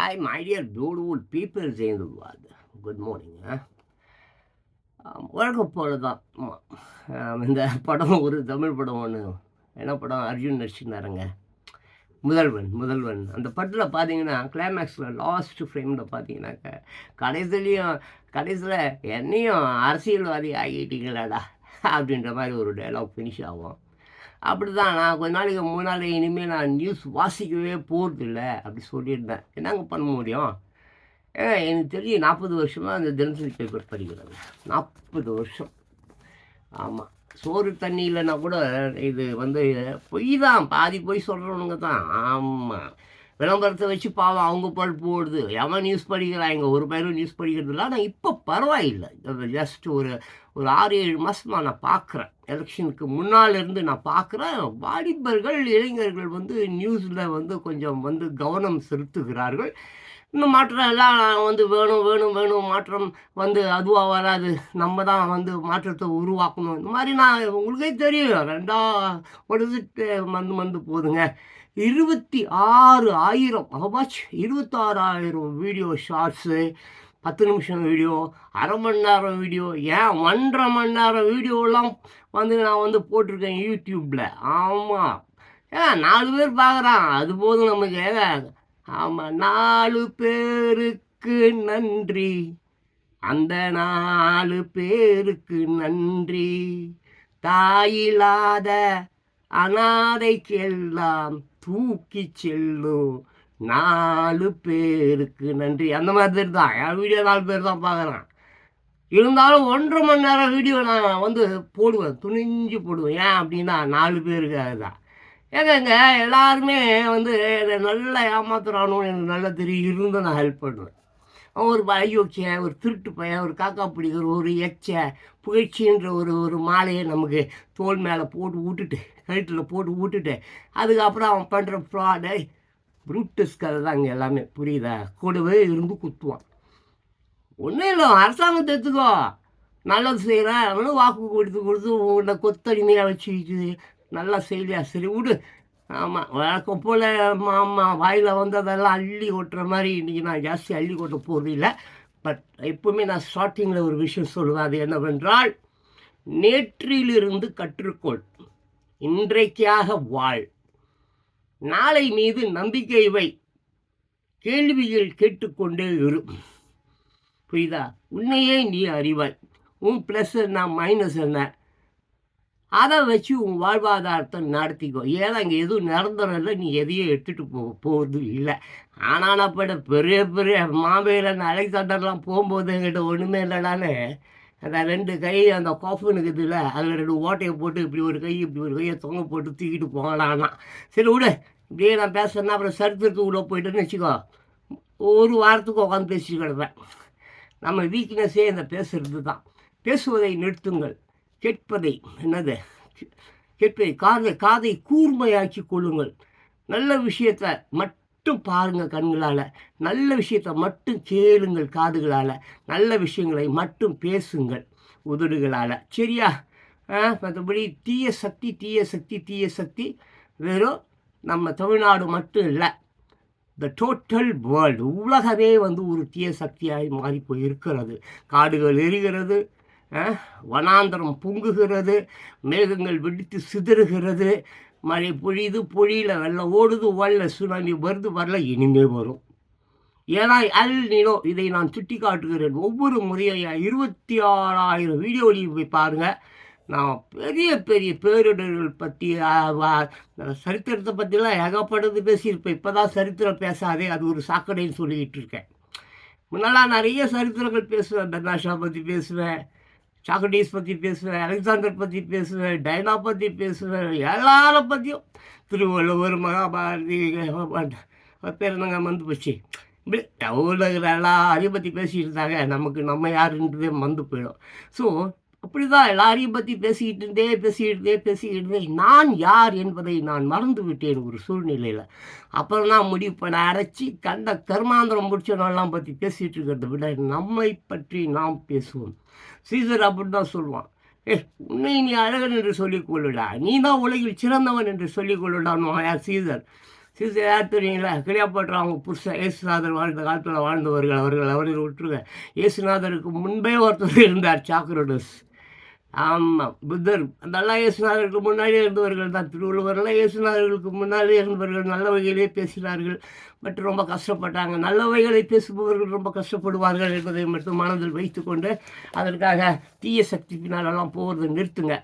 Hi, my dear beautiful people in the world. Good morning. வழக்கம் போல தான். இந்த படம் ஒரு தமிழ் படம் ஒன்று. என்ன படம்? அர்ஜுன் நடிச்சிருந்தாருங்க. முதல்வன் முதல்வன் அந்த படத்தில் பார்த்தீங்கன்னா கிளைமேக்ஸில் லாஸ்ட் ஃப்ரேமில் பார்த்தீங்கன்னாக்க கடைசியில் என்னையும் அரசியல்வாதி ஆகிட்டீங்களாடா அப்படின்ற மாதிரி ஒரு டைலாக் ஃபினிஷ் ஆகும். அப்படி தான் நான் கொஞ்ச நாளைக்கு முன்னால் இனிமேல் நான் நியூஸ் வாசிக்கவே போகிறதில்ல அப்படி சொல்லியிருந்தேன். என்னங்க பண்ண முடியும்? எனக்கு தெரிஞ்சு 40 வருஷமாக அந்த தினசரி பேப்பர் படிக்கிறாங்க. 40 வருஷம். ஆமாம், சோறு தண்ணி இல்லைன்னா கூட இது பொய் தான், பாதி பொய் சொல்கிறவனுங்க தான். ஆமாம், விளம்பரத்தை வச்சு பாவம் அவங்க பழுப்பு ஓடுது. எவன் நியூஸ் படிக்கிறாங்க? ஒரு பேரும் நியூஸ் படிக்கிறது இல்லை. ஆனால் இப்போ பரவாயில்லை. ஜஸ்ட் ஒரு 6-7 மாதமாக நான் பார்க்குறேன். எலெக்ஷனுக்கு முன்னால் இருந்து நான் பார்க்குறேன். வாலிபர்கள் இளைஞர்கள் நியூஸில் கொஞ்சம் கவனம் செலுத்துகிறார்கள். இன்னும் மாற்றம் எல்லாம் வேணும் வேணும் வேணும், மாற்றம் அதுவாக வராது, நம்ம தான் மாற்றத்தை உருவாக்கணும். இந்த மாதிரி நான் உங்களுக்கே தெரியும். 2 போதுங்க. 26,000 அபாச் 26,000 வீடியோ ஷார்ட்ஸு, 10 நிமிஷம் வீடியோ, அரை மணி நேரம் வீடியோ, ஏன் 1.5 மணி நேரம் வீடியோலாம் நான் போட்டிருக்கேன் யூடியூப்பில். ஆமாம், 4 பேர் பார்க்குறான், அது போதும் நமக்கு. ஆமாம், 4 பேருக்கு நன்றி, அந்த 4 பேருக்கு நன்றி, தாயில்லாத அனாதைக்கெல்லாம் தூக்கி செல்லும் 4 பேருக்கு நன்றி. அந்த மாதிரி தான் என் வீடியோ 4 பேர் தான் பார்க்குறான். இருந்தாலும் 1.5 மணி நேரம் வீடியோ நான் போடுவேன், துணிஞ்சு போடுவேன். ஏன் அப்படின்னா 4 பேருக்காக தான். ஏங்க எல்லாருமே என்னை நல்லா ஏமாத்துறானுன்னு எனக்கு நல்லா தெரியும். இருந்து நான் ஹெல்ப் பண்ணுவேன். ஒரு அயோக்கிய, ஒரு திருட்டு பையன், ஒரு காக்கா பிடிக்கிற, ஒரு புகழ்ச்சின்ற ஒரு மாலையை நமக்கு தோல் மேலே போட்டு விட்டுட்டு, கழுத்தில் போட்டு விட்டுட்டு, அதுக்கப்புறம் அவன் பண்ணுற ஃப்ராடு ப்ரூட்டஸ் கதை தான் இங்கே எல்லாமே. புரியுதா? கூடவே இருந்து குத்துவான். ஒன்றும் இல்லை, அரசாங்கத்தை எடுத்துக்கோ, நல்லது செய்கிறேன் அவனும் வாக்கு கொடுத்து உங்களை கொத்தடிமையாக வச்சுக்கிட்டு நல்லா செய்யலையா, சரி விடு. ஆமாம், வழக்கம் போல் மாமா வாயில் அதெல்லாம் அள்ளி கொட்டுற மாதிரி இன்றைக்கி நான் ஜாஸ்தி அள்ளி கொட்ட போகிறது இல்லை. பட் எப்போவுமே நான் ஸ்டார்டிங்கில் ஒரு விஷயம் சொல்லுவேன். அது என்னவென்றால், நேற்றிலிருந்து கற்றுக்கொள், இன்றைக்காக வாழ், நாளை மீது நம்பிக்கை வை, கேள்விகள் கேட்டுக்கொண்டே இரு. புரியுதா? உன்னையே நீ அறிவாய். உன் ப்ளஸ் என்ன, மைனஸ் என்ன, அதை வச்சு உன் வாழ்வாதாரத்தை நடத்திக்கோ. ஏன்னா இங்கே எதுவும் நிரந்தரம் இல்லை, நீ எதையும் எடுத்துகிட்டு போகிறது இல்லை. ஆனால் நான் பெரிய பெரிய மாம்பேரில் அலெக்சாண்டர்லாம் போகும்போது என்கிட்ட ஒன்றுமே இல்லைடான்னு அந்த 2 கை அந்த காஃபினுக்கு இதில் அதில் 2 ஓட்டையை போட்டு இப்படி ஒரு கை இப்படி ஒரு கையை தொங்க போட்டு தூக்கிட்டு போகலான்னா, சரி விடு. இப்படியே நான் பேசுகிறேன்னா அப்புறம் சரித்திரத்துக்குள்ளே போயிட்டுன்னு வச்சுக்கோ, ஒரு வாரத்துக்கு உட்காந்து பேசிட்டு கிடப்பேன். நம்ம வீக்னஸே இந்த பேசுகிறது தான். பேசுவதை நிறுத்துங்கள், கேட்பதை காதை கூர்மையாக்கி கொள்ளுங்கள். நல்ல விஷயத்தை மட்டும் பாருங்கள் கண்களால், நல்ல விஷயத்தை மட்டும் கேளுங்கள் காதுகளால், நல்ல விஷயங்களை மட்டும் பேசுங்கள் உதடுகளால். சரியா? மற்றபடி தீய சக்தி வெறும் நம்ம தமிழ்நாடு மட்டும் இல்லை, த டோட்டல் வேர்ல்டு, உலகமே ஒரு தீய சக்தியாகி மாறி போய் இருக்கிறது. காடுகள் எரிகிறது, வனாந்தரம் பொங்குகிறது, மேகங்கள் வெடித்து சிதறுகிறது, மழை பொழியுது, பொழியில் வெள்ளம் ஓடுது, சுனாமி வருது, வரல, இனிமே வரும். ஏன்னா நினோ இதை நான் சுட்டி காட்டுகிறேன் ஒவ்வொரு முறையும். 26,000 வீடியோலையும் போய் பாருங்கள். நான் பெரிய பெரிய பேரிடர்கள் பற்றி, சரித்திரத்தை பற்றிலாம் ஏகப்பட்டது பேசியிருப்பேன். இப்போ தான் சரித்திரம் பேசாதே, அது ஒரு சாக்கடைன்னு சொல்லிக்கிட்டு இருக்கேன். முன்னெல்லாம் நிறைய சரித்திரங்கள் பேசுவேன். பெர்னாஷா பற்றி பேசுவேன், சாக்ரடீஸ் பற்றி பேசுவேன், அலெக்சாண்டர் பற்றி பேசுவேன், டைனா பற்றி பேசுவேன், எல்லாரை பற்றியும், திருவள்ளுவர், மகாபாரதி, பேர் போச்சு. இப்படி எல்லாரையும் பற்றி பேசிகிட்டு இருந்தாங்க. நம்ம யாருன்றதே போயிடும். ஸோ அப்படி தான் எல்லாரையும் பற்றி பேசிக்கிட்டே நான் யார் என்பதை நான் மறந்து விட்டேன் ஒரு சூழ்நிலையில். அப்புறம் தான் முடிவு பண்ண அரைச்சி கண்ட கர்மாந்திரம் முடிச்சவனெல்லாம் பற்றி பேசிகிட்டு இருக்கிறத விட நம்மை பற்றி நாம் பேசுவோம். சீசர் அப்படி தான் சொல்லுவான், உன்னை நீ அழகன் என்று சொல்லிக் கொள்ளுடா, நீ தான் உலகில் சிறந்தவன் என்று சொல்லிக் கொள்ளுடான்னு யார்? சீசர். சிஸ்டர் யார் தெரியுங்களா? கிளியோபாட்ரா அவங்க புருஷன் இயேசுநாதர் வாழ்ந்த காலத்தில் வாழ்ந்தவர்கள் அவர்கள் விட்டுருங்க. இயேசுநாதருக்கு முன்பே ஒருத்தர் இருந்தார், சாக்ரடஸ். ஆமாம், புத்தர். அதெல்லாம் இயேசுநாதருக்கு முன்னாடியே இருந்தவர்கள் தான். திருவள்ளுவரெல்லாம் இயேசுநாதர்களுக்கு முன்னாடியே இருந்தவர்கள். நல்ல வகையிலே பேசினார்கள், பட் ரொம்ப கஷ்டப்பட்டாங்க. நல்லவைகளை பேசுபவர்கள் ரொம்ப கஷ்டப்படுவார்கள் என்பதை மட்டும் மனதில் வைத்துக்கொண்டு, அதற்காக தீய சக்தி பின்னாலெல்லாம் போகிறத நிறுத்துங்க.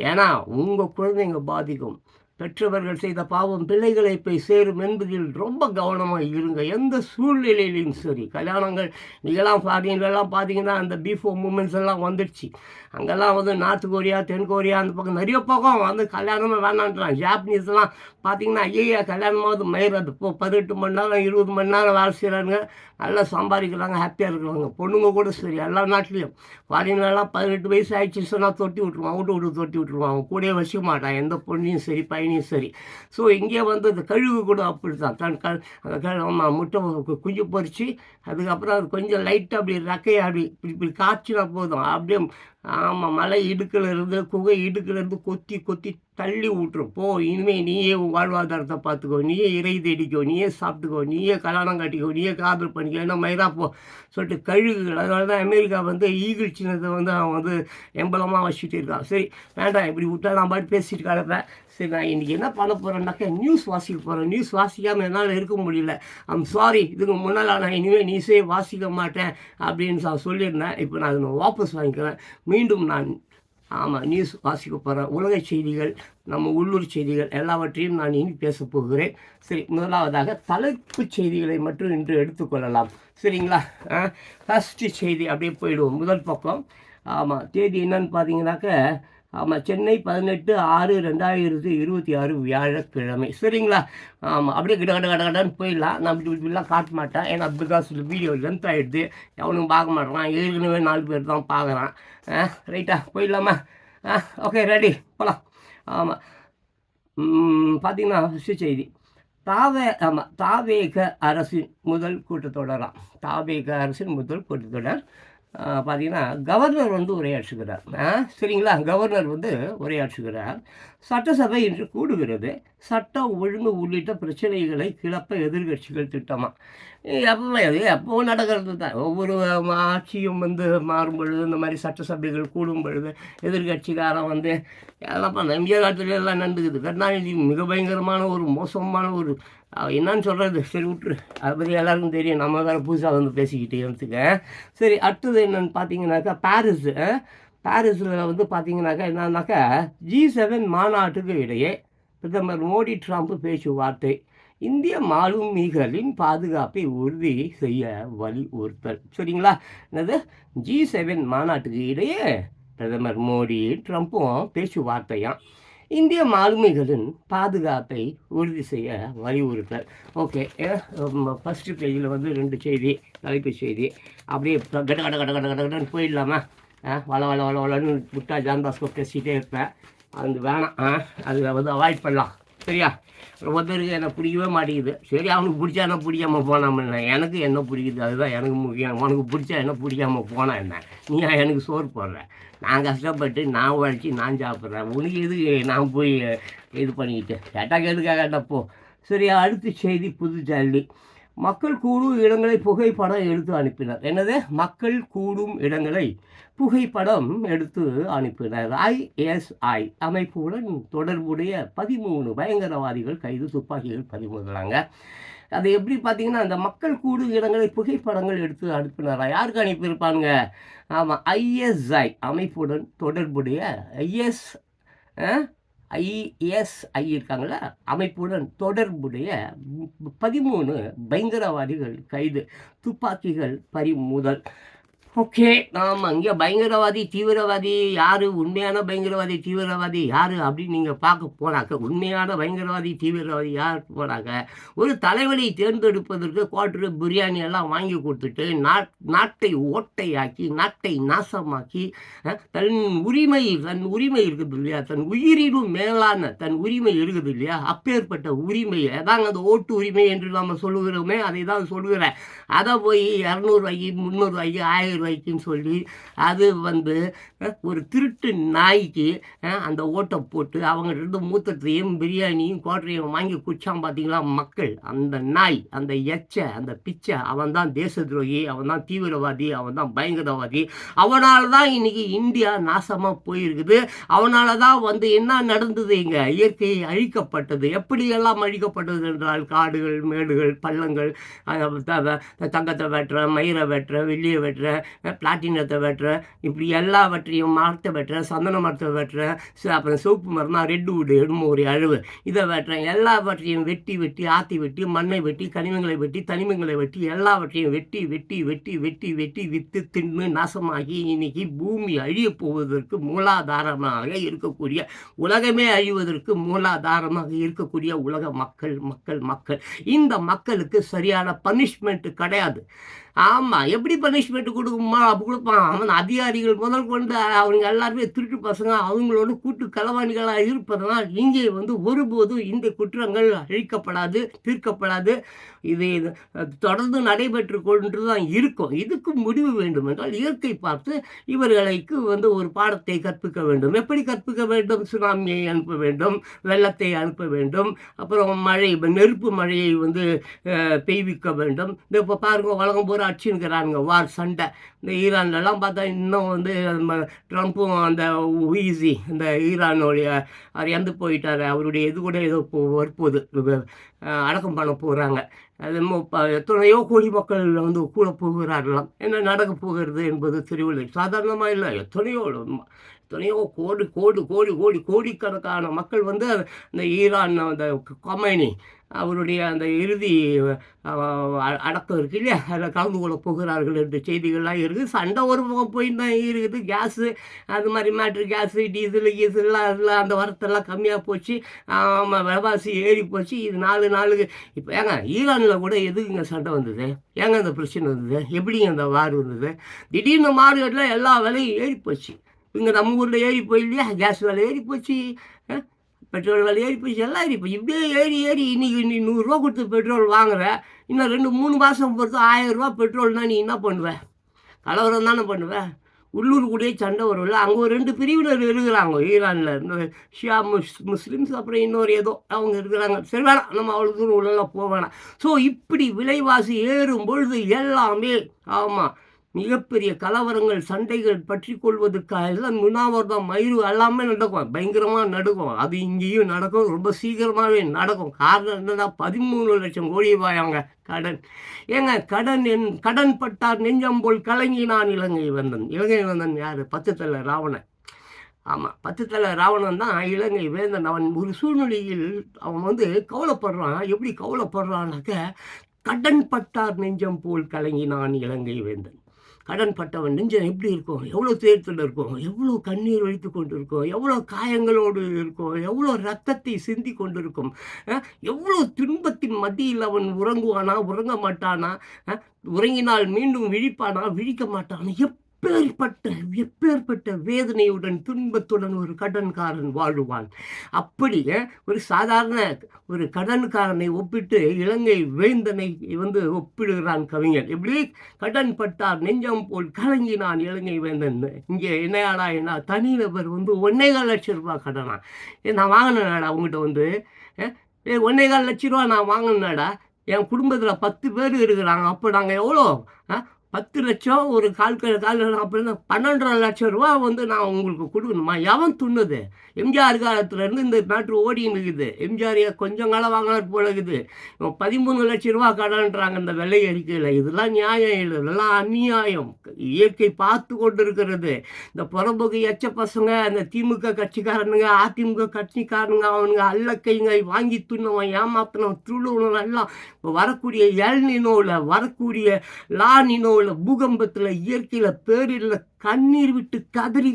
ஏன்னா உங்கள் குழந்தைங்க பாதிக்கும். பெற்றவர்கள் செய்த பாவம் பிள்ளைகளை போய் சேரும் என்பதில் ரொம்ப கவனமாக இருங்க. எந்த சூழ்நிலையிலையும் சரி. கல்யாணங்கள் நீங்களாம் பார்த்தீங்கன்னா அந்த பிஃபோ மூமெண்ட்ஸ் எல்லாம் வந்துடுச்சு. அங்கெல்லாம் வந்து நார்த் கொரியா, தென் கொரியா, அந்த பக்கம் நிறைய பக்கம் வந்து கல்யாணமே வேணான்றான். ஜாப்பனீஸ்லாம் பார்த்தீங்கன்னா ஐயா கல்யாணமாவது மயிராது. இப்போ 18 மணி நேரம் 20 மணி நேரம் வேலை செய்கிறாங்க, நல்லா சம்பாதிக்கிறாங்க, ஹாப்பியாக இருக்கிறாங்க. பொண்ணுங்க கூட சரி, எல்லா நாட்டிலையும். ஃபாரின்லாம் 18 வயசு ஆயிடுச்சுன்னு சொன்னால் தொட்டி விட்ருவான், விட்டு தொட்டி விட்ருவான். அவன் கூடயே வச்சுக்க மாட்டான், எந்த பொண்ணையும் சரி பையனையும் சரி. ஸோ இங்கே வந்து இந்த கழுகு கூட அப்படி தான். அந்த முட்டை குஞ்சு பொறிச்சு அதுக்கப்புறம் அது கொஞ்சம் லைட்டாக அப்படி ரெக்கையை அப்படி இப்படி காய்ச்சினா போதும், அப்படியே ஆமாம் மலை இடுக்கிலேருந்து குகை இடுக்கிலேருந்து கொத்தி கொத்தி தள்ளி விட்டுரும். போ, இனிமேல் நீயே உன் வாழ்வாதாரத்தை பார்த்துக்கோ, நீயே இறை தேடிக்கோ, நீயே சாப்பிட்டுக்கோ, நீயே கல்யாணம் கட்டிக்கோ, நீயே காதல் பண்ணிக்கோ, என்ன மயிரா போ சொல்லிட்டு கழுகுகள். அதனால தான் அமெரிக்கா வந்து ஈகிள் சின்னத்தை வந்து அவன் வந்து எம்பலமாக வச்சுட்டு இருக்கான். சரி வேண்டாம், இப்படி விட்டா நான் பாட்டு பேசிட்டு கிடப்பேன். சரி நான் இன்றைக்கி என்ன பண்ண போகிறேன்னாக்கா நியூஸ் வாசிக்க போகிறேன். நியூஸ் வாசிக்காமல் என்னால் இருக்க முடியல. ஐம் சாரி, இதுக்கு முன்னால் நான் இனிமேல் நியூஸே வாசிக்க மாட்டேன் அப்படின்னு நான் சொல்லியிருந்தேன். இப்போ நான் அதை வாபஸ் வாங்கிக்கிறேன். மீண்டும் நான் நியூஸ் வாசிக்க போகிறேன். உலக செய்திகள், நம்ம உள்ளூர் செய்திகள் எல்லாவற்றையும் நான் இனி பேச போகிறேன். சரி, முதலாவதாக தலைப்புச் செய்திகளை மட்டும் இன்று எடுத்துக்கொள்ளலாம். சரிங்களா? ஃபஸ்ட்டு செய்தி அப்படியே போயிடுவோம். முதல் பக்கம். தேதி என்னன்னு பார்த்தீங்கன்னாக்க சென்னை 18/6/2026 வியாழக்கிழமை. சரிங்களா? அப்படியே கடன்னு போயிடலாம். நான் இப்படிலாம் காட்ட மாட்டேன், ஏன்னா பிகாஸ் வீடியோ லென்த் ஆகிடுது, எவனும் பார்க்க மாட்டேறான். ஏற்கனவே 4 பேர் தான் பார்க்குறான். ரைட்டா, போயிடலாமா? ஓகே, ரெடி, போகலாம். பார்த்தீங்கன்னா ஃபஸ்ட்டு செய்தி, தாவேக அரசின் முதல் கூட்டத்தொடராம். தாவேக அரசின் முதல் கூட்டத்தொடர் பார்த்தீங்கன்னா கவர்னர் வந்து உரையாற்றுகிறார். சரிங்களா? கவர்னர் வந்து உரையாற்றுகிறார். சட்டசபை இன்று கூடுகிறது. சட்டம் ஒழுங்கு உள்ளிட்ட பிரச்சனைகளை கிளப்ப எதிர்கட்சிகள் திட்டமா. எப்போ நடக்கிறது தான். ஒவ்வொரு ஆட்சியும் வந்து மாறும் பொழுது, இந்த மாதிரி சட்டசபைகள் கூடும் பொழுது எதிர்கட்சிக்காரன் வந்து எல்லாம் பண்ண இந்திய காலத்துல எல்லாம் நடந்துக்குது. கருணாநிதி மிக பயங்கரமான ஒரு மோசமான ஒரு என்னன்னு சொல்கிறது, சரி விட்டுரு, அதை பற்றி எல்லாருக்கும் தெரியும். நம்ம வேறு புதுசாக வந்து பேசிக்கிட்டு எடுத்துக்க. சரி, அடுத்தது என்னென்னு பார்த்தீங்கன்னாக்கா பாரிஸில் வந்து பார்த்தீங்கன்னாக்கா என்னன்னாக்கா G7 மாநாட்டுக்கு இடையே பிரதமர் மோடி ட்ரம்ப் பேச்சுவார்த்தை. இந்திய மாலுமிகளின் பாதுகாப்பை உறுதி செய்ய வலியுறுத்தல். சரிங்களா? என்னது G7 மாநாட்டுக்கு இடையே பிரதமர் மோடி ட்ரம்ப்பும் பேச்சுவார்த்தையாம். இந்திய மாலுமிகளின் பாதுகாப்பை உறுதி செய்ய வலியுறுத்தல். ஓகே, ஃபஸ்ட்டு பேஜில் வந்து 2 செய்தி, தலைப்புச் செய்தி. அப்படியே கடன்னு போயிடலாமா? வளன்னு விட்டா ஜான்பாஸ்கோ பேசிகிட்டே இருப்பேன். அது வேணாம், அதில் வந்து அவாய்ட் பண்ணலாம். சரியா? ஒருத்தருக்கு என்னை பிடிக்கவே மாட்டேங்குது. சரி, அவனுக்கு பிடிச்சா என்ன பிடிக்காமல் போனாமல் எனக்கு என்ன பிடிக்குது, அதுதான் எனக்கு முக்கியம். உனக்கு பிடிச்சா என்ன பிடிக்காமல் போனால் என்ன? நீ எனக்கு சோறு போடுற, நான் கஷ்டப்பட்டு நான் உழைச்சி நான் சாப்பிட்றேன். உனக்கு எதுக்கு நான் போய் இது பண்ணிக்கிட்டு கேட்டால் எதுக்காகட்டப்போ. சரி, அடுத்த செய்தி புதுச்சேரி. மக்கள் கூடும் இடங்களை புகைப்படம் எடுத்து அனுப்பினர். என்னது? மக்கள் கூடும் இடங்களை புகைப்படம் எடுத்து அனுப்பினர். ISI அமைப்புடன் தொடர்புடைய 13 பயங்கரவாதிகள் கைது, துப்பாக்கிகள் பறிமுதலாங்க. அது எப்படி பார்த்தீங்கன்னா, அந்த மக்கள் கூடும் இடங்களை புகைப்படங்கள் எடுத்து அனுப்பினாரா? யாருக்கு அனுப்பியிருப்பாங்க? ISI அமைப்புடன் தொடர்புடைய ISI இருக்காங்களா, அமைப்புடன் தொடர்புடைய 13 பயங்கரவாதிகள் கைது, துப்பாக்கிகள் பறிமுதல். ஓகே, இங்கே பயங்கரவாதி தீவிரவாதி யார், உண்மையான பயங்கரவாதி தீவிரவாதி யார் அப்படின்னு நீங்கள் பார்க்க போனாக்க, உண்மையான பயங்கரவாதி தீவிரவாதி யார் போனாக்க, ஒரு தலைவனை தேர்ந்தெடுப்பதற்கு குவார்டரு பிரியாணி எல்லாம் வாங்கி கொடுத்துட்டு நாட்டை ஓட்டையாக்கி, நாட்டை நாசமாக்கி, தன் உரிமை இருக்குது இல்லையா, தன் உயிரினும் மேலான தன் உரிமை இருக்குது இல்லையா, அப்பேற்பட்ட உரிமையை தாங்க அந்த ஓட்டு உரிமை என்று நம்ம சொல்லுகிறோமே, அதை தான் சொல்லுகிறேன். அதை போய் 200 ரூபாய்க்கு 300 ரூபாய்க்கு 1000 ரூபாய்க்குன்னு சொல்லி அது வந்து ஒரு திருட்டு நாய்க்கு அந்த ஓட்டை போட்டு அவங்ககிட்ட மூத்தத்தையும் பிரியாணியும் கோட்டரையும் வாங்கி குடிச்சான் பார்த்தீங்களா மக்கள். அந்த நாய், அந்த அந்த பிச்சை, அவன் தான் தேச துரோகி, அவன் தான் தீவிரவாதி, அவன் தான் பயங்கரவாதி. அவனால தான் இன்னைக்கு இந்தியா நாசமாக போயிருக்குது. அவனால தான் வந்து என்ன நடந்தது, இங்கே இயற்கை அழிக்கப்பட்டது. எப்படியெல்லாம் அழிக்கப்பட்டது என்றால் காடுகள், மேடுகள், பள்ளங்கள், தங்கத்தை வெட்டுறேன், மயிரை வெட்டுறேன், வெள்ளியை வெட்டுறேன், பிளாட்டினத்தை வெட்டுறேன், இப்படி எல்லாவற்றையும் மரத்தை வெட்டுறேன், சந்தன மரத்தை வெட்டுறேன், அப்புறம் சிவப்பு மரம்னா ரெட் வுட் எடுமோ ஒரு அழுவு, இதை வெட்டுறேன். எல்லாவற்றையும் வெட்டி வெட்டி ஆற்றி வெட்டி மண்ணை வெட்டி கனிமங்களை வெட்டி தனிமங்களை வெட்டி எல்லாவற்றையும் வெட்டி வெட்டி வெட்டி வெட்டி வெட்டி விற்று தின்னு நாசமாகி இன்னைக்கு பூமி அழிய போவதற்கு மூலாதாரமாக இருக்கக்கூடிய, உலகமே அழிவதற்கு மூலாதாரமாக இருக்கக்கூடிய உலக மக்கள் மக்கள் மக்கள். இந்த மக்களுக்கு சரியான பனிஷ்மெண்ட் கிடையாது. ஆமாம், எப்படி பனிஷ்மெண்ட் கொடுப்பான் அவன். அதிகாரிகள் முதல் கொண்டு அவங்க எல்லாருமே திருட்டு பசங்க, அவங்களோட கூட்டு களவாணிகளாக இருப்பதனால் இங்கே வந்து ஒருபோதும் இந்த குற்றங்கள் அழிக்கப்படாது, தீர்க்கப்படாது. இது தொடர்ந்து நடைபெற்று கொண்டு தான் இருக்கும். இதுக்கு முடிவு வேண்டும் என்றால் இயற்கை பார்த்து இவர்களுக்கு வந்து ஒரு பாடத்தை கற்பிக்க வேண்டும். எப்படி கற்பிக்க வேண்டும்? சுனாமியை அனுப்ப வேண்டும், வெள்ளத்தை அனுப்ப வேண்டும், அப்புறம் மழை, நெருப்பு மழையை வந்து பெய்விக்க வேண்டும். இந்த இப்போ பாருங்க, உலகம் பூரா அடிச்சுன்னுக்கிறானுங்க வார், சண்டை. இந்த ஈரான்லலாம் பார்த்தா இன்னும் வந்து ட்ரம்ப்பும் அந்த உயிசி இந்த ஈரானுடைய அவர் இறந்து போயிட்டார், அவருடைய இது கூட ஏதோ வரப்போகுது, அடக்கம் பண்ண போகிறாங்க. அது எத்தனையோ கோடி மக்கள் வந்து கூட போகிறார்களாம். என்ன நடக்க போகிறது என்பது தெரியவில்லை. சாதாரணமாக இல்லை, எத்தனையோ கோடிக்கணக்கான மக்கள் வந்து அந்த ஈரான் அந்த கொமைனி அவருடைய அந்த இறுதி அடக்கம் இருக்குது இல்லையா, அதில் கலந்து கொள்ள போகிறார்கள் என்ற செய்திகள்லாம் இருக்குது. சண்டை ஒரு பக்கம் போயின்னு தான் இருக்குது. கேஸு அது மாதிரி மேட்ரு, கேஸு கீசல்லாம் அதெல்லாம் அந்த வரத்தெல்லாம் கம்மியாக போச்சு. விலைவாசி ஏறி போச்சு. இது 4 நாளுக்கு இப்போ ஏங்க ஈரானில் கூட எதுக்குங்க சண்டை வந்தது? ஏங்க இந்த பிரச்சனை வந்தது? எப்படிங்க அந்த வார் வந்தது? திடீர்னு மார்க்கெட்டில் எல்லா விலையும் ஏறி போச்சு. இங்கே நம்ம ஊரில் ஏறி போயில்லையா, கேஸ் விலை ஏறி போச்சு, பெட்ரோல் விலை ஏறி போச்சு, எல்லாம் ஏறி போச்சு. இப்படியே ஏறி இன்றைக்கி நீ 100 ரூபா கொடுத்து பெட்ரோல் வாங்குற, இன்னும் 2-3 மாதம் பொறுத்து 1000 ரூபா பெட்ரோல்னால் நீ என்ன பண்ணுவேன்? கலவரம் தானே பண்ணுவேன். உள்ளூர் கூடயே சண்டை வரும்ல. அங்கே ஒரு 2 பிரிவினர் இருக்கிறாங்க ஈரானில். இந்த ஷியா முஸ்லிம்ஸ், அப்புறம் இன்னொரு ஏதோ அவங்க இருக்கிறாங்க. சரி, வேணாம், நம்ம அவ்வளோ தூரம் உள்ளெல்லாம் போக வேணாம். ஸோ இப்படி விலைவாசி ஏறும் பொழுது எல்லாமே ஆமாம் மிகப்பெரிய கலவரங்கள், சண்டைகள் பற்றி கொள்வதற்காக எல்லாம் முனாவர்தான் மயிறு எல்லாமே நடக்கும், பயங்கரமாக நடக்கும். அது இங்கேயும் நடக்கும், ரொம்ப சீக்கிரமாகவே நடக்கும். காரணம் என்னன்னா 13 லட்சம் கோடி ரூபாயாங்க கடன். ஏங்க கடன் பட்டார் நெஞ்சம் போல் கலங்கினான் இலங்கை வேந்தன். இலங்கை வேந்தன் யார்? 10 தலை ராவணன். ஆமாம், 10 தலை ராவணன் தான் இலங்கை வேந்தன். அவன் ஒரு சூழ்நிலையில் அவன் வந்து கவலைப்படுறான். எப்படி கவலைப்படுறான்னாக்க, கடன் பட்டார் நெஞ்சம் போல் கலங்கினான் இலங்கை வேந்தன். கடன் பட்டவன் நெஞ்சம் எப்படி இருக்கும்? எவ்வளோ தேர்தல் இருக்கும், எவ்வளோ கண்ணீர் வழித்து கொண்டு இருக்கும், எவ்வளோ காயங்களோடு இருக்கும், எவ்வளோ ரத்தத்தை சிந்தி கொண்டு இருக்கும், எவ்வளோ துன்பத்தின் மத்தியில் அவன் உறங்குவானா, உறங்க மாட்டானா, உறங்கினால் மீண்டும் விழிப்பானா, விழிக்க மாட்டானா, எப்பேற்பட்ட வேதனையுடன் துன்பத்துடன் ஒரு கடன்காரன் வாழுவான். அப்படி ஒரு சாதாரண ஒரு கடன்காரனை ஒப்பிட்டு இலங்கை வேந்தனை வந்து ஒப்பிடுகிறான் கவிஞர். எப்படி? கடன் பட்டார் நெஞ்சம் போல் கலங்கினான் இலங்கை வேந்தன். இங்கே என்னடா என்ன தனிநபர் வந்து 1.25 லட்சம் ரூபா கடனா? நான் வாங்கினேனாடா உங்ககிட்ட வந்து 1.25 லட்ச ரூபா நான் வாங்கினேனாடா? என் குடும்பத்தில் 10 பேர் இருக்கிறாங்க. அப்போ நாங்கள் எவ்வளோ 10 லட்சம் ஒரு கால் அப்படின்னு 12.5 லட்சம் ரூபா வந்து நான் உங்களுக்கு கொடுக்கணுமா? எவன் துண்ணுது? எம்ஜிஆர் காலத்துலேருந்து இந்த மேட்ரு ஓடின்னு இருக்குது. எம்ஜிஆர் கொஞ்சம் காலம் வாங்கினார் போல இருக்குது. 13 லட்சம் ரூபா கடன்றாங்க இந்த வெள்ளை அறிக்கையில். இதெல்லாம் நியாயம் இல்லை, இதெல்லாம் அநியாயம். இயற்கை பார்த்து கொண்டு இருக்கிறது. இந்த புறம்போக்கு எச்ச பசங்க, அந்த திமுக கட்சிக்காரனுங்க, அதிமுக கட்சிக்காரனுங்க, அவனுங்க அல்லக்கைங்க வாங்கி துண்ணவன், ஏமாத்தினவன், துள்ளுவன் எல்லாம் இப்போ வரக்கூடிய எல்நினோவில், வரக்கூடிய லாநினோவில், பூகம்பத்தில், இயற்கையில், பேரில் கண்ணீர் விட்டு கதறி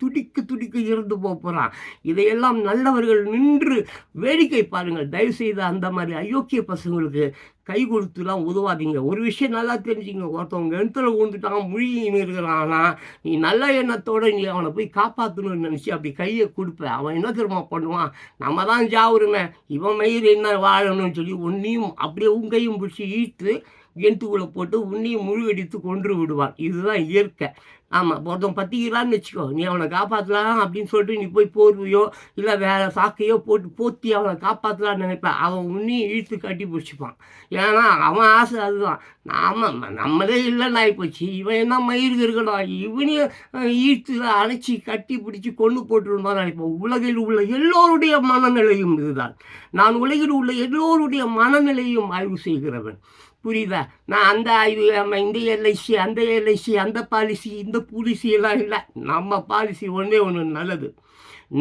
துடிக்க இருந்து போகிறான். இதையெல்லாம் நல்லவர்கள் நின்று வேடிக்கை பாருங்கள். தயவுசெய்து அந்த மாதிரி அயோக்கிய பசங்களுக்கு கை கொடுத்துலாம் உதவாதீங்க. ஒரு விஷயம் நல்லா தெரிஞ்சுங்க, ஒருத்தவங்க எழுத்துல விழுந்துட்டான், முழுகின்னு இருக்கிறான்னா, நீ நல்ல எண்ணத்தோடு நீ அவனை போய் காப்பாற்றணும்னு நினச்சி அப்படி கையை கொடுப்ப. அவன் என்ன தெரியுமா பண்ணுவான்? நம்ம தான் ஜாவுருங்க, இவன் மயிர் என்ன வாழணும்னு சொல்லி ஒன்றையும் அப்படியே உங்கையும் பிடிச்சி இழுத்து கிணத்துக்குள்ளே போட்டு உன்னையும் முழுகடித்து கொன்று விடுவான். இதுதான் இயற்கை. ஆமாம், ஒருத்தன் பற்றிக்கிறான்னு வச்சுக்கோ, நீ அவனை காப்பாற்றலாம் அப்படின்னு சொல்லிட்டு நீ போய் போர்வையோ இல்லை வேறு சாக்கையோ போட்டு போத்தி அவனை காப்பாற்றலான்னு நினைப்பேன். அவன் உன்னையும் இழுத்து கட்டி பிடிச்சிப்பான். ஏன்னா அவன் ஆசை அதுதான். நம்மளே இல்லைன்னு ஆகிப்போச்சு, இவன் என்ன மயிருக்கு இருக்கணும், இவனையும் ஈர்த்து அணைச்சி கட்டி பிடிச்சி கொண்டு போட்டுருந்தான் நினைப்போம். உலகில் உள்ள எல்லோருடைய மனநிலையும் இதுதான். நான் உலகில் உள்ள எல்லோருடைய மனநிலையும் ஆய்வு செய்கிறவன். புரியுதா? நான் அந்த ஆய்வு இந்த எல்ஐசி அந்த எல்ஐசி அந்த பாலிசி இந்த பாலிசி எல்லாம் இல்லை. நம்ம பாலிசி ஒன்றே ஒன்று நல்லது.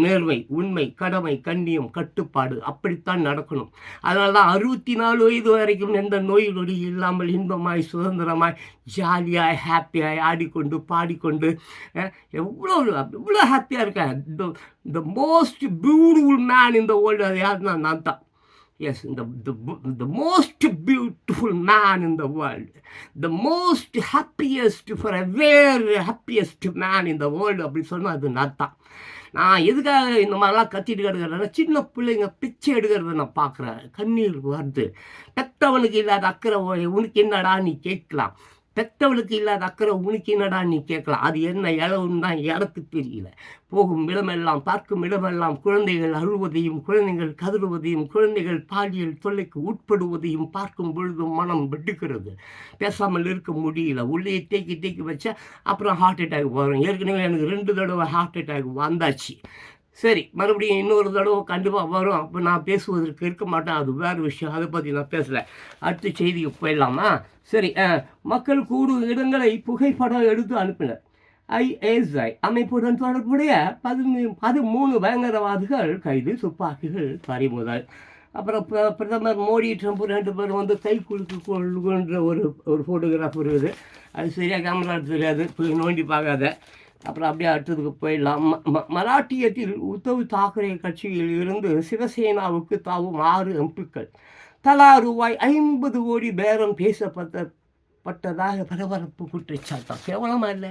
நேர்மை, உண்மை, கடமை, கண்ணியம், கட்டுப்பாடு. அப்படித்தான் நடக்கணும். அதனால தான் 64 வயது வரைக்கும் எந்த நோய் நொடி இல்லாமல் இன்பமாய் சுதந்திரமாய் ஜாலியாய் ஹாப்பியாய் ஆடிக்கொண்டு பாடிக்கொண்டு எவ்வளோ எவ்வளோ ஹாப்பியாக இருக்கேன். The most beautiful man in the world அது யாருன்னா நான் தான். Yes, the most beautiful man in the world, the most happiest, for a very happiest man in the world அப்படி சொன்னால் அது நான் தான். நான் எதுக்காக இந்த மாதிரிலாம் கத்திட்டு கிடக்கிறேன்னா, சின்ன பிள்ளைங்க பிச்சை எடுக்கிறத நான் பார்க்குறேன், கண்ணீர் வருது. பெற்றவனுக்கு இல்லாத அக்கறை உனக்கு என்னடா நீ கேட்கலாம், பெற்றவளுக்கு இல்லாத அக்கறை உனக்கு என்னடா நீ கேட்கலாம். அது என்ன இளவுன்னு தான் எனக்கு தெரியல. போகும் இடமெல்லாம் பார்க்கும் இடமெல்லாம் குழந்தைகள் அழுவதையும் குழந்தைகள் கதறுவதையும் குழந்தைகள் பாலியல் தொல்லைக்கு உட்படுவதையும் பார்க்கும் பொழுது மனம் வெட்டுக்கிறது. பேசாமல் இருக்க முடியல. உள்ளே தேக்கி வச்சா அப்புறம் ஹார்ட் அட்டாக் வரும். ஏற்கனவே எனக்கு 2 தடவை ஹார்ட் அட்டாக் வந்தாச்சு. சரி, மறுபடியும் இன்னொரு தடவை கண்டிப்பாக வரும். அப்போ நான் பேசுவதற்கு இருக்க மாட்டேன், அது வேறு விஷயம். அதை பற்றி நான் பேசலை. அடுத்த செய்திக்கு போயிடலாமா? சரி, மக்கள் கூடும் இடங்களை புகைப்படம் எடுத்து அனுப்பினர். ISI அமைப்புடன் தொடர்புடைய 13 பயங்கரவாதிகள் கைது, துப்பாக்கிகள் பறிமுதல். அப்புறம் பிரதமர் மோடி ட்ரம்ப் 2 பேரும் வந்து கை குலுக்கு கொள்ளுன்ற ஒரு ஃபோட்டோகிராஃப் இருக்குது. அது சரியாக கேமரா தெரியாது, போய் நோண்டி பார்க்காத. அப்புறம் அப்படியே அடுத்ததுக்கு போயிடலாம். மராட்டியத்தில் உத்தவ் தாக்கரே கட்சியில் இருந்து சிவசேனாவுக்கு தாவும் 6 எம்பிக்கள் தலா ரூபாய் 50 கோடி பேரம் பேசப்பட்டதாக பரபரப்பு குற்றச்சாட்டம். கேவலமா இல்லை,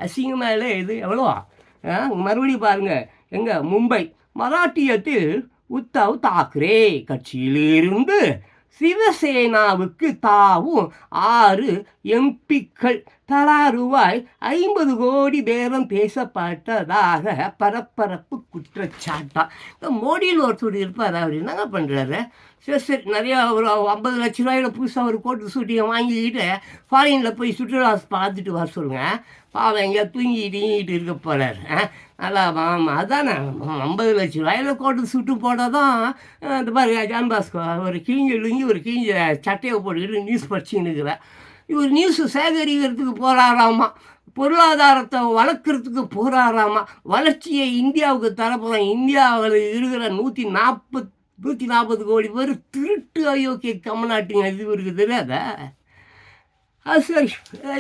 அசிங்கமா இல்லை இது? எவ்வளோ மறுபடியும் பாருங்கள். எங்கே? மும்பை மராட்டியத்தில் உத்தவ் தாக்கரே கட்சியிலிருந்து சிவசேனாவுக்கு தாவும் 6 எம்பிக்கள் தலா ரூபாய் 50 கோடி பேரம் பேசப்பட்டதாக பரபரப்பு குற்றச்சாட்டம். இந்த மோடியில் ஒருத்தர் இருப்பார், அவர் என்னங்க பண்ணுறாரு? சரி நிறையா ஒரு 50 லட்ச ரூபாயில் புதுசாக ஒரு கோட்டு சூட்டியை வாங்கிக்கிட்டு ஃபாரினில் போய் சுற்றுலா பார்த்துட்டு வர சொல்லுங்கள். பாவம் எங்கேயா தூங்கிட்டு இருக்க போகிறார். நல்லா அதானே 50 லட்ச ரூபாயில் கோட்டு சுட்டு போட்டால் தான் இந்த மாதிரி ஜான் பாஸ்கோ ஒரு கிழிஞ்ச லுங்கி ஒரு கிழிஞ்ச சட்டையை போட்டுக்கிட்டு நியூஸ் படிச்சுன்னு இருக்கிறேன். இவர் நியூஸு சேகரிக்கிறதுக்கு போகிறாராமா, பொருளாதாரத்தை வளர்க்குறதுக்கு போகிறாராமா, வளர்ச்சியை இந்தியாவுக்கு தரப்போகிறோம். இந்தியாவில் இருக்கிற 140 கோடி பேர் திருட்டு அயோக்கிய கமநாட்டுங்க. இது இவருக்கு தெரியாதா? அது சரி,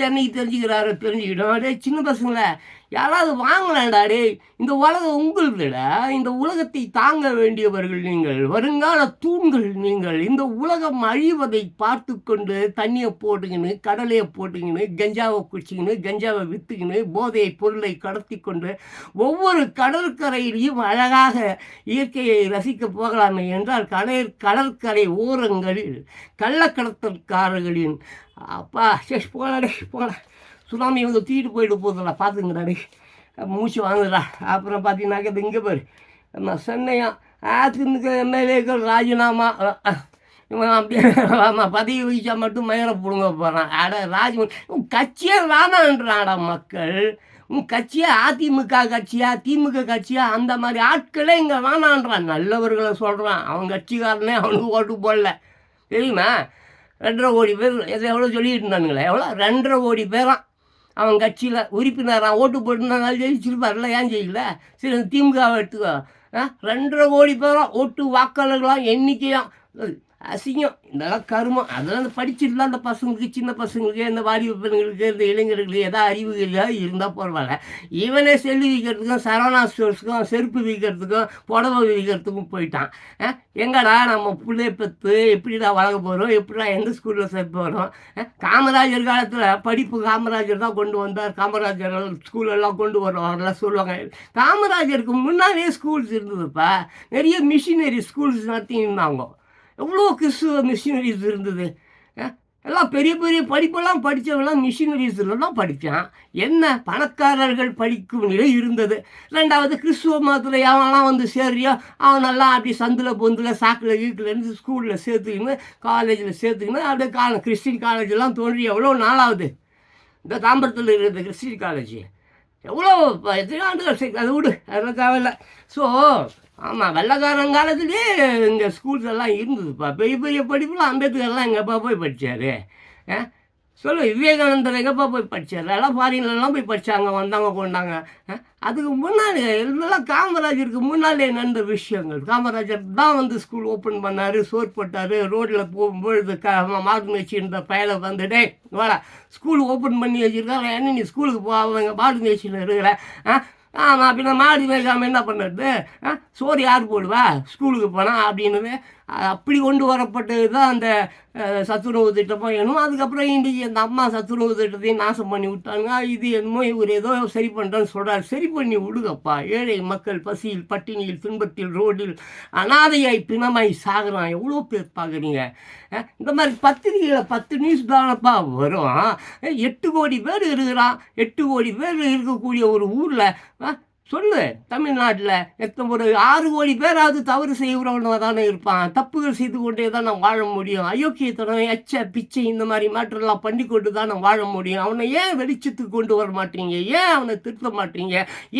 என்னைக்கு தெரிஞ்சுக்கிட்டோம். அதே சின்ன பசங்களை யாராவது வாங்கலாம்டா. டே, இந்த உலகம் உங்களுக்குடா. இந்த உலகத்தை தாங்க வேண்டியவர்கள் நீங்கள், வருங்கால தூண்கள் நீங்கள். இந்த உலகம் அழிவதை பார்த்து கொண்டு தண்ணியை போட்டுக்கின்னு கடலையை போட்டுக்கின்னு கஞ்சாவை குடிச்சிக்கின்னு கஞ்சாவை விற்றுக்கின்னு போதையை பொருளை கடத்தி கொண்டு ஒவ்வொரு கடற்கரையிலையும் அழகாக இயற்கையை ரசிக்க போகலாமே என்றால் கடற்கரை ஓரங்களில் கள்ளக்கடத்தல்காரர்களின் அப்பா போகல சுனாமி வந்து தூக்கிட்டு போயிட்டு போதில்ல, பார்த்துங்கடா. மூச்சு வாங்குதுடா. அப்புறம் பார்த்தீங்கன்னாக்க இது இங்கே பேர் நம்ம சென்னையா அதிமுக எம்எல்ஏக்கள் ராஜினாமா. இவன் அப்படியே பதவி வகிச்சா மட்டும் மயிரை பிடுங்க போகிறான். உன் கட்சியே வேணான்றாடா மக்கள். உன் கட்சியா அதிமுக கட்சியா திமுக கட்சியா அந்த மாதிரி ஆட்களே இங்கே வேணான்றான். நல்லவர்களை சொல்கிறான். அவன் கட்சிக்காரனே அவனுக்கு ஓட்டு போடல, தெரியுமா? 2.5 கோடி பேர் எவ்வளோ சொல்லிட்டு இருந்தானுங்களே, எவ்வளோ 2.5 கோடி பேரான் அவன் கட்சியில் உறுப்பினரான். ஓட்டு போட்டுருந்தாலும் ஜெயிச்சிருப்பார்ல, ஏன் ஜெயிக்கல? சரி, திமுகவை எடுத்துக்கோ. 2.5 கோடி பேரும் ஓட்டு வாக்காளர்களாம் எண்ணிக்கையாம். அசிங்கம், இதெல்லாம் கருமம். அதெல்லாம் அந்த படிச்சுட்டுலாம் அந்த பசங்களுக்கு, சின்ன பசங்களுக்கு, இந்த வாலிப பெண்களுக்கு, இந்த இளைஞர்களுக்கு எதாவது அறிவுகள் இருந்தால் பரவாயில்ல. இவனே செல்லு விற்கிறதுக்கும் சரவணா ஸ்டோர்ஸுக்கும் செருப்பு விற்கிறதுக்கும் புடவை விற்கிறதுக்கும் போயிட்டான். எங்கடா நம்ம பிள்ளைய பெற்று எப்படிடா வளர்க்க போகிறோம், எப்படிடா எந்த ஸ்கூலில் சேர்க்க போகிறோம்? காமராஜர் காலத்தில் படிப்பு காமராஜர் தான் கொண்டு வந்தார், காமராஜர் ஸ்கூலெல்லாம் கொண்டு வரலாம் சொல்லுவாங்க. காமராஜருக்கு முன்னாடியே ஸ்கூல்ஸ் இருந்ததுப்பா. நிறைய மிஷினரி ஸ்கூல்ஸ் நடத்தின்னு இருந்தாங்க. எவ்வளோ கிறிஸ்துவ மிஷினரிஸ் இருந்தது. எல்லாம் பெரிய பெரிய படிப்பெல்லாம் படித்தவெல்லாம் மிஷினரிஸில் தான் படித்தான். என்ன பணக்காரர்கள் படிக்கும் நிலை இருந்தது. ரெண்டாவது கிறிஸ்துவ மதத்தில் எவனெல்லாம் வந்து சேர்றியோ அவனெல்லாம் அப்படி சந்தில் பொந்தில் சாக்கில் கீக்கிலேருந்து ஸ்கூலில் சேர்த்துக்கின்னு காலேஜில் சேர்த்துக்கின்னு அப்படியே கிறிஸ்டின் காலேஜெல்லாம் தோன்றி எவ்வளோ நாளாகுது. இந்த தாம்பரத்தில் இருக்கிற கிறிஸ்டின் காலேஜ் எவ்வளோ எத்தனை ஆண்டுகள் அதை விடு, அதெல்லாம் தேவையில்லை. ஸோ ஆமாம், வெள்ளைக்காரங்காலத்துலேயே இங்கே ஸ்கூல்ஸ் எல்லாம் இருந்ததுப்பா. பெரிய பெரிய படிப்புலாம் அம்பேத்கர்லாம் எங்கேப்பா போய் படித்தார்? சொல்லு, விவேகானந்தர் எங்கேப்பா போய் படித்தார்? எல்லாம் ஃபாரின்லலாம் போய் படித்தாங்க, வந்தாங்க கொண்டாங்க. அதுக்கு முன்னாடி இதெல்லாம் காமராஜருக்கு முன்னாலே நடந்த விஷயங்கள். காமராஜர் தான் வந்து ஸ்கூல் ஓப்பன் பண்ணார், சோறு போட்டார். ரோட்டில் போகும்பொழுது மாடு வச்சுருந்த பயலை வந்துட்டே வாடா ஸ்கூல் ஓப்பன் பண்ணி வச்சுருக்காங்க, என்ன நீ ஸ்கூலுக்கு போவாங்க மாடு மேய்ச்சின்னு இருக்கிற? ஆமாம், அப்படின்னா மாடு மேய்க்காமல் என்ன பண்ணுறது? சோறு யார் போடுவா ஸ்கூலுக்கு போனால் அப்படின்னு அப்படி கொண்டு வரப்பட்டது தான் அந்த சத்துணவு திட்டமும் என்னமோ. அதுக்கப்புறம் இன்றைக்கி அந்த அம்மா சத்துணவு திட்டத்தையும் நாசம் பண்ணி விட்டாங்க. இது என்னமோ இவர் ஏதோ சரி பண்ணுறேன்னு சொல்கிறார். சரி பண்ணி விடுங்கப்பா. ஏழை மக்கள் பசியில் பட்டினியில் துன்பத்தில் ரோடில் அனாதையாய் பிணமாய் சாகுறான். எவ்வளோ பேர் பார்க்குறீங்க? இந்த மாதிரி பத்திரிகைகளை 10 நியூஸ் தானப்பா வரும். 8 கோடி பேர் இருக்கிறான். 8 கோடி பேர் இருக்கக்கூடிய ஒரு ஊரில் சொல்லு, தமிழ்நாட்டில் ஒரு 6 கோடி பேராவது தவறு செய்கிறவங்க தானே இருப்பான். தப்புகள் செய்து கொண்டே தான் நான் வாழ முடியும். அயோக்கியத்தனம், எச்ச பிச்சை இந்த மாதிரி மேட்டர்லாம் பண்ணி கொண்டு தான் நான் வாழ முடியும். அவனை ஏன் வெளிச்சத்துக்கு கொண்டு வர மாட்டீங்க? ஏன் அவனை திருத்த மாட்டீங்க?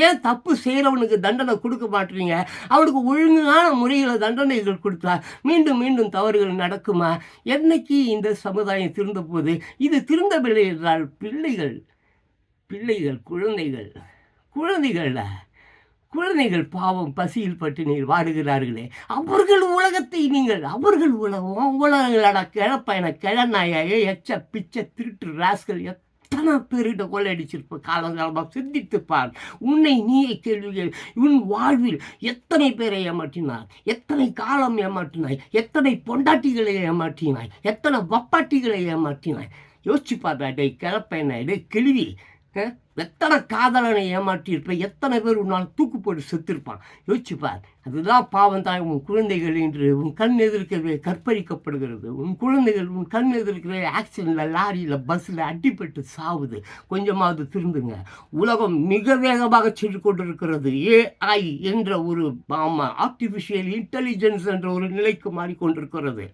ஏன் தப்பு செய்கிறவனுக்கு தண்டனை கொடுக்க மாட்டீங்க? அவனுக்கு ஒழுங்கான முறையில் தண்டனைகள் கொடுத்தா மீண்டும் மீண்டும் தவறுகள் நடக்குமா? என்னைக்கு இந்த சமுதாயம் திருந்த போது? இது திருந்தவில்லை என்றால் பிள்ளைகள் குழந்தைகள் பாவம் பசியில் பட்டினியில் வாடுகிறார்களே, அவர்கள் உலகத்தை அவர்கள் உலகளோட கிழப்பயண கிழநாயே எச்ச பிச்சை திருட்டு ராஸ்கள் எத்தனை பேர்கிட்ட கொள்ளையடிச்சிருப்ப காலங்காலமாக சிந்தித்துப்பார். உன்னை நீயே கேள்விகள். உன் வாழ்வில் எத்தனை பேரை ஏமாற்றினாய்? எத்தனை காலம் ஏமாற்றினாய்? எத்தனை பொண்டாட்டிகளை ஏமாற்றினாய்? எத்தனை வப்பாட்டிகளை ஏமாற்றினாய்? யோசிச்சு பார்த்தா டே கிழப்பயண டே கிழிவி. எத்தனை காதலனை ஏமாற்றியிருப்பேன்? எத்தனை பேர் உன்னால் தூக்கு போட்டு செத்துருப்பான்? யோசிச்சுப்பார். அதுதான் பாவம் தான். உன் குழந்தைகள் என்று உன் கண் எதிர்க்கவே கற்பழிக்கப்படுகிறது. உன் குழந்தைகள் உன் கண் எதிர்க்கவே ஆக்சிடென்ட்டில் லாரியில் பஸ்ஸில் அடிப்பட்டு சாவுது. கொஞ்சமாவது திருந்துங்க. உலகம் மிக வேகமாக சென்று கொண்டிருக்கிறது. AI என்ற ஒரு ஆர்டிஃபிஷியல் இன்டெலிஜென்ஸ் என்ற ஒரு நிலைக்கு மாறிக்கொண்டிருக்கிறது.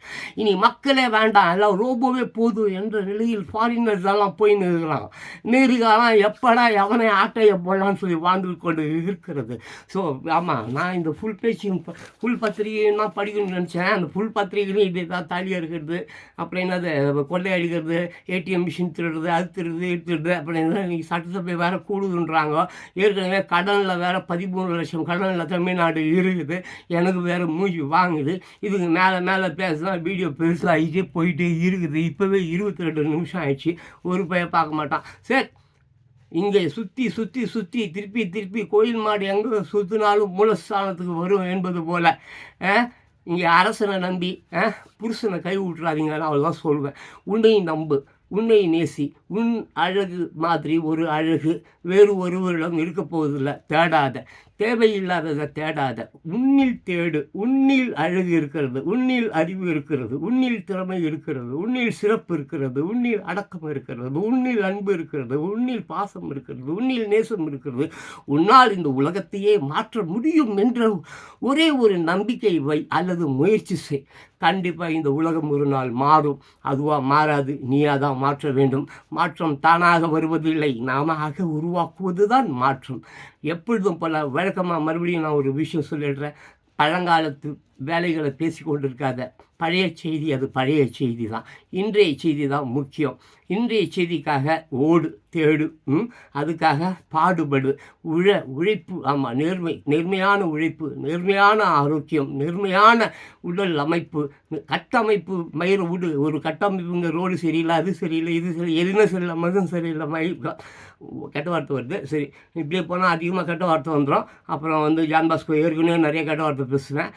இனி மக்களே வேண்டாம், எல்லாம் ரோபோவே போதும் என்ற நிலையில் ஃபாரினர்ஸ் எல்லாம் போய் நிறுகிறான். நேருகாலாம் எப்படா எவனை ஆட்டையை போடலான்னு சொல்லி வாழ்ந்து கொண்டு இருக்கிறது. ஸோ ஆமாம், நான் இந்த ஃபுல் பத்திரிகையும் தான் படிக்கணும்னு நினச்சேன். அந்த ஃபுல் பத்திரிகையிலும் இதே தான் தாலியாக இருக்கிறது. அப்புறம் என்னது கொள்ளையடிக்கிறது, ATM மிஷின் திருடுறது, அது திருடுறது. அப்புறம் என்ன இன்றைக்கி சட்டசபை வேறு கூடுதுன்றாங்க. ஏற்கனவே கடனில் வேறு 13 லட்சம் கடனில் தமிழ்நாடு இருக்குது. எனக்கு வேறு மூஞ்சி வாங்குது. இதுக்கு மேலே பேசுனா வீடியோ பெருசாகிட்டே போயிட்டே இருக்குது. இப்போவே 22 நிமிஷம் ஆயிடுச்சு. ஒரு பையன் பார்க்க மாட்டான். சரி, இங்கே சுற்றி திருப்பி கோயில் மாடு எங்கே சுற்றினாலும் மூலஸ்தானத்துக்கு வரும் என்பது போல் இங்கே அரசனை நம்பி புருஷனை கை விட்டுறாதீங்கன்னு அவள் தான் சொல்லுவேன். உன்னை நம்பு, உன்னை நேசி. உன் அழகு மாதிரி ஒரு அழகு வேறு ஒருவரிடம் இருக்க போவதில்லை. தேவையில்லாததை தேடாத. உன்னில் தேடு. உன்னில் அழகு இருக்கிறது, உன்னில் அறிவு இருக்கிறது, உன்னில் திறமை இருக்கிறது, உன்னில் சிறப்பு இருக்கிறது, உன்னில் அடக்கம் இருக்கிறது, உன்னில் அன்பு இருக்கிறது, உன்னில் பாசம் இருக்கிறது, உன்னில் நேசம் இருக்கிறது. உன்னால் இந்த உலகத்தையே மாற்ற முடியும் என்ற ஒரே ஒரு நம்பிக்கை வை அல்லது முயற்சி செய். கண்டிப்பாக இந்த உலகம் ஒரு நாள் மாறும். அதுவாக மாறாது, நீயாக தான் மாற்ற வேண்டும். மாற்றம் தானாக வருவதில்லை, நாம உருவாக்குவது தான் மாற்றம். எப்பொழுதும் பல வழக்கமாக மறுபடியும் நான் ஒரு விஷயம் சொல்லிடுறேன். பழங்காலத்து வேலைகளை பேசி கொண்டிருக்காத. பழைய செய்தி அது பழைய செய்தி தான். இன்றைய செய்தி தான் முக்கியம். இன்றைய செய்திக்காக ஓடு, தேடு, அதுக்காக பாடுபடு, உழைப்பு. ஆமாம், நேர்மையான உழைப்பு, நேர்மையான ஆரோக்கியம், நேர்மையான உடல் அமைப்பு, கட்டமைப்பு. மயிரை விடு. ஒரு கட்டமைப்புங்க ரோடு சரியில்லை, அது சரியில்லை, இது சரி, எதுவுமே சரியில்லை, மதும் சரியில்லை, கெட்ட வார்த்தை வருது. சரி, இப்படியே போனால் அதிகமாக கெட்ட வார்த்தை வந்துடும். அப்புறம் ஜான் பாஸ்கோ ஏற்கனவே நிறைய கெட்ட வார்த்தை பேசுவேன்,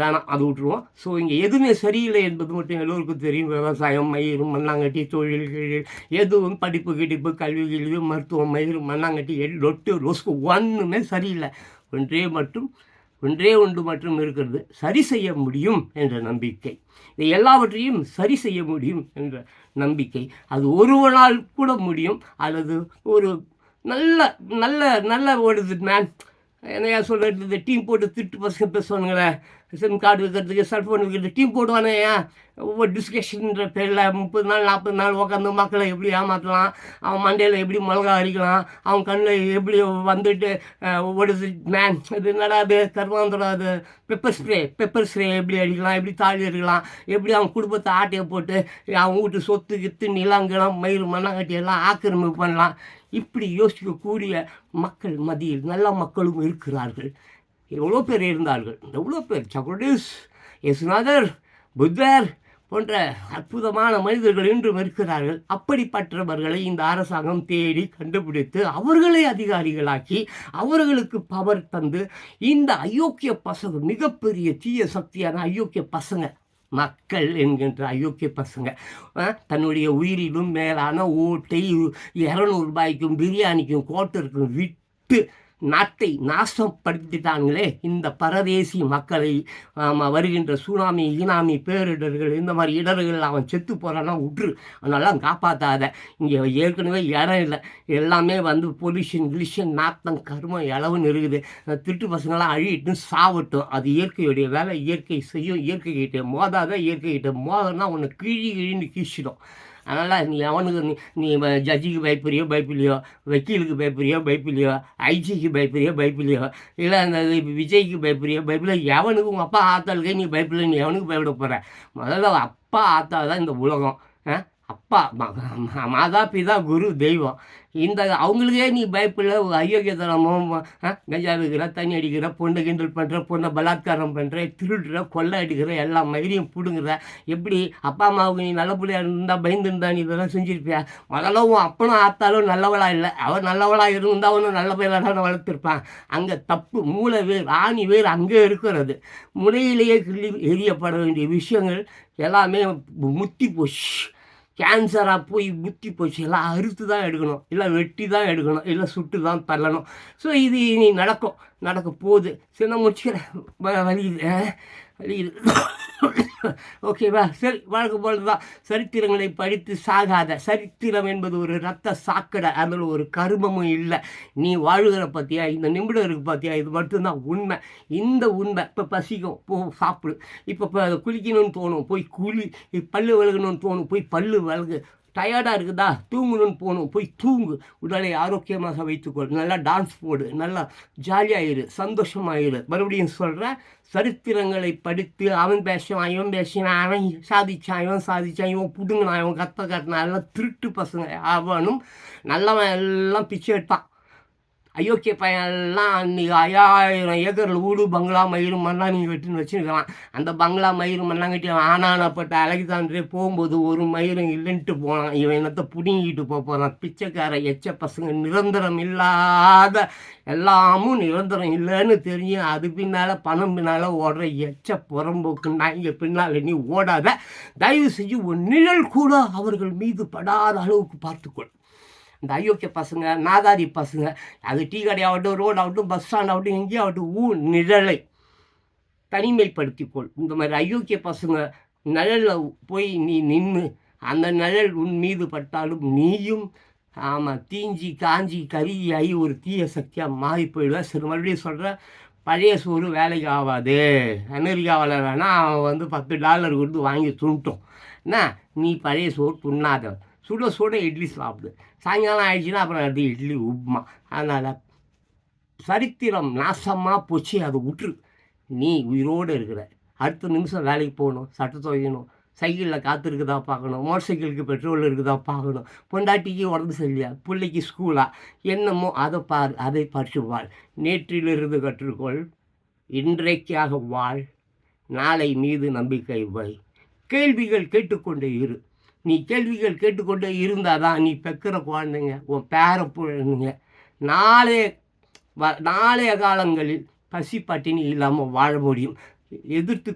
வேணாம், அது விட்டுருவோம். ஸோ இங்கே எதுவுமே சரியில்லை என்பது மட்டும் எல்லோருக்கும் தெரியும். விவசாயம், மயிர், மண்ணாங்கட்டி, தொழில், எதுவும் படிப்பு, கிடிப்பு, கல்வி, மருத்துவம், மயிர், மண்ணாங்கட்டி, லொட்டு, லொஸ்கு ஒன்றுமே சரியில்லை. ஒன்றே மட்டும் ஒன்றே ஒன்று மட்டும் இருக்கிறது, சரி செய்ய முடியும் என்ற நம்பிக்கை. இதை எல்லாவற்றையும் சரி செய்ய முடியும் என்ற நம்பிக்கை. அது ஒருவனால் கூட முடியும், அல்லது ஒரு நல்ல நல்ல நல்ல ஒரு மேன் என்னையா சொல்கிறது, இந்த டீம் போட்டு திட்டு பசங்க பேசுவானுங்களே, சிம் கார்டு வைக்கிறதுக்கு செல்ஃபோன் வைக்கிறது டீம் போடுவானேயா, ஒவ்வொரு டிஸ்கஷன்ற பேரில் 30 நாள் 40 நாள் உட்காந்து மக்களை எப்படி ஏமாற்றலாம், அவன் மண்டையில் எப்படி மிளகா அடிக்கலாம், அவன் கண்ணில் எப்படி வந்துட்டு ஒரு மேன் இது என்னடா அது கருவாந்துடா அது பெப்பர் ஸ்ப்ரே எப்படி அடிக்கலாம், எப்படி தாலி அடிக்கலாம், எப்படி அவன் குடும்பத்தை ஆட்டையை போட்டு அவன் வீட்டு சொத்து கித்து நிலங்கலாம் மயிறு மண்ணாங்கட்டி எல்லாம் ஆக்கிரமிப்பு பண்ணலாம். இப்படி யோசிக்கக்கூடிய மக்கள் மத்தியில் நல்ல மக்களும் இருக்கிறார்கள். எவ்வளோ பேர் இருந்தார்கள், எவ்வளோ பேர் சக்ரடீஸ், இயேசுநாதர், புத்தர் போன்ற அற்புதமான மனிதர்கள் இன்றும் இருக்கிறார்கள். அப்படிப்பட்டவர்களை இந்த அரசாங்கம் தேடி கண்டுபிடித்து அவர்களை அதிகாரிகளாக்கி அவர்களுக்கு பவர் தந்து இந்த அயோக்கிய பசங்க, மிகப்பெரிய தீய சக்தியான அயோக்கிய பசங்க, மக்கள் என்கின்ற அயோக்கிய பசங்க தன்னுடைய உயிரிலும் மேலான ஓட்டை 200 ரூபாய்க்கும் பிரியாணிக்கும் கோட்டருக்கும் விட்டு நாட்டை நாசப்படுத்திட்டாங்களே இந்த பரதேசி மக்களை. வருகின்ற சுனாமி ஈனாமி பேரிடர்கள் இந்த மாதிரி இடர்கள் அவன் செத்து போகிறான்னா விட்ரு, அவனெல்லாம் காப்பாற்றாத. இங்கே ஏற்கனவே இடம் இல்லை, எல்லாமே பொல்யூஷன் நாத்தம் கருமம் இளவுன்னு இருக்குது. திட்டு பசங்களாம் அழியிட்டு சாவட்டும், அது இயற்கையுடைய வேலை, இயற்கை செய்யும். இயற்கைக்கிட்ட மோதாத, இயற்கைக்கிட்ட மோதனா உன்னை கிழின்னு கீழ்ச்சிடும். அதனால் நீ அவனுக்கு நீ ஜட்ஜிக்கு பயப்படுறியோ, வக்கீலுக்கு பயப்படுறியோ, ஐஜிக்கு பயப்படுறியோ, இல்லை அந்த விஜய்க்கு பயப்படுறியோ, எவனுக்கு உங்கள் அப்பா ஆத்தாளுக்கே நீ பயப்படல, நீ எவனுக்கு பயப்பட போகிற? முதல்ல அப்பா ஆத்தா தான் இந்த உலகம். அப்பா மாதா பிதா குரு தெய்வம். இந்த அவங்களுக்கே நீ பயப்படல, அயோக்கியத்தனமும் கஞ்சா வைக்கிற, தண்ணி அடிக்கிற, பொண்ணை கிண்டல் பண்ணுற, பொண்ணை பலாத்காரம் பண்ணுற, திருடுற, கொள்ளை அடிக்கிற, எல்லா மயிரையும் பிடுங்குற. எப்படி அப்பா அம்மாவுக்கு நீ நல்ல பிள்ளையாக இருந்தால் பயந்துருந்தா நீ இதெல்லாம் செஞ்சுருப்பியா? முதல்ல உன் அப்பனும் ஆத்தாலும் நல்லவளா இல்லை, அவன் நல்லவளா இருந்தால் அவனும் நல்ல பயிலாக தானே வளர்த்துருப்பான். அங்கே தப்பு, மூளை வேர் ஆணி வேர் அங்கே இருக்கிறது. முனையிலேயே கிள்ளி எரியப்பட வேண்டிய விஷயங்கள் எல்லாமே முத்தி போச்சு. கேன்சராக போய் முத்தி போச்சு. எல்லாம் அறுத்து தான் எடுக்கணும், இல்லை வெட்டி தான் எடுக்கணும், இல்லை சுட்டு தான் தள்ளணும். ஸோ இது இனி நடக்க போகுது. சரி, நான் முடிச்சுக்கிறேன், வலிக்குது. ஓகேவா? சரி, வழக்கம் போல தான் சரித்திரங்களை படித்து சாகாத. சரித்திரம் என்பது ஒரு ரத்த சாக்கடை, அதில் ஒரு கருமமும் இல்லை. நீ வாழுகிற பார்த்தியா, இந்த நிமிடம் இருக்குது பார்த்தியா, இது மட்டும்தான் உண்மை. இந்த உண்மை இப்போ பசிக்கும், சாப்பிடு. இப்போ குளிக்கணும்னு தோணும், போய் குளி. பல்லு விலகணும்னு தோணும், போய் பல்லு விலகு. டயர்டாக இருக்குதா, தூங்கணும்னு போகணும், போய் தூங்கு. உடலை ஆரோக்கியமாக வைத்துக்கொள். நல்லா டான்ஸ் போடு, நல்லா ஜாலியாகிரு, சந்தோஷமாகிரு. மறுபடியும் சொல்கிறேன், சரித்திரங்களை படித்து அவன் பேசுவான், இவன் பேசினான், அவன் சாதிச்சான், இவன் புடுங்கினான், இவன் கத்த காட்டினான், எல்லாம் திருட்டு பசங்க. அவனும் நல்லவன் எல்லாம் பிச்சை எடுப்பான். அயோக்கிய பையன்லாம் அன்றைக்கி 5000 ஏக்கரில் வீடு பங்களா மயிறு மண்ணாங்க வெட்டுன்னு வச்சுருக்கலாம். அந்த பங்களா மயிறு மண்ணாங்கட்டி ஆனானப்பட்ட அலெக்சாண்டரே போகும்போது ஒரு மயிரும் இல்லைன்ட்டு போனான். இவன் என்னத்தை பிடுங்கிட்டு போகிறான். பிச்சைக்கார எச்ச பசங்க, நிரந்தரம் இல்லாத, எல்லாமும் நிரந்தரம் இல்லைன்னு தெரியும். அது பின்னால் பணம் பின்னால் ஓடுற எச்ச புறம்போக்குன்னா இங்கே பின்னால் நீ ஓடாத. தயவு செஞ்சு ஒரு நிழல் கூட அவர்கள் மீது படாத அளவுக்கு பார்த்துக்கொள். இந்த அயோக்கிய பசங்க, நாதாரி பசங்க, அது டீ கடையாகட்டும், ரோடாகட்டும், பஸ் ஸ்டாண்டாகட்டும், எங்கேயாகட்டும், நிழலை தனிமைப்படுத்திக்கொள். இந்த மாதிரி அயோக்கிய பசங்க நிழலில் போய் நீ நின்று அந்த நிழல் உன் மீது பட்டாலும் நீயும் தீஞ்சி காஞ்சி கருகியாகி ஒரு தீய சக்தியாக மாறி போயிடுவேன். சரி, மறுபடியும் சொல்கிறேன், பழைய சோறு வேலைக்கு ஆகாது. அமெரிக்காவில் வேணால் அவன் $10 கொடுத்து வாங்கி துணிட்டோம். என்ன, நீ பழைய சோறு துண்ணாத. சுட இட்லி சாப்பிடு. சாயங்காலம் ஆயிடுச்சுன்னா அப்புறம் அது இட்லி உப்புமா. அதனால் சரித்திரம் நாசமாக போச்சு, அதை விட்டுரு. நீ உயிரோடு இருக்கிற, அடுத்த நிமிஷம் வேலைக்கு போகணும், சட்டை துவைக்கணும், சைக்கிளில் காத்திருக்குதா பார்க்கணும், மோட்டர் சைக்கிளுக்கு பெட்ரோல் இருக்குதா பார்க்கணும், பொண்டாட்டிக்கு உடம்பு சரியில்லையா, பிள்ளைக்கு ஸ்கூலா, என்னமோ அதை பார், அதை படித்து வாழ். நேற்றிலிருந்து கற்றுக்கொள், இன்றைக்காக வாழ், நாளை மீது நம்பிக்கை வை. கேள்விகள் கேட்டுக்கொண்டே இரு. நீ கேள்விகள் கேட்டுக்கொண்டே இருந்தால் தான் நீ பெக்கிற குழந்தைங்க, உன் பேர பிள்ளைங்க நாளைய காலங்களில் பசி பட்டினி இல்லாமல் வாழ முடியும். எதிர்த்து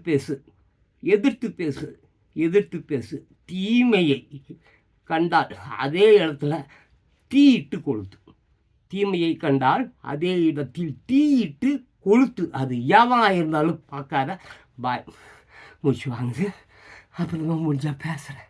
பேசு. தீமையை கண்டால் அதே இடத்துல தீயிட்டு கொளுத்து. தீமையை கண்டால் அதே இடத்தில் தீயிட்டு கொளுத்து. அது எவன் இருந்தாலும் பார்க்காத. பாய். மூச்சு வாங்குது. அப்புறமா முடிஞ்சால் பேசுகிறேன்.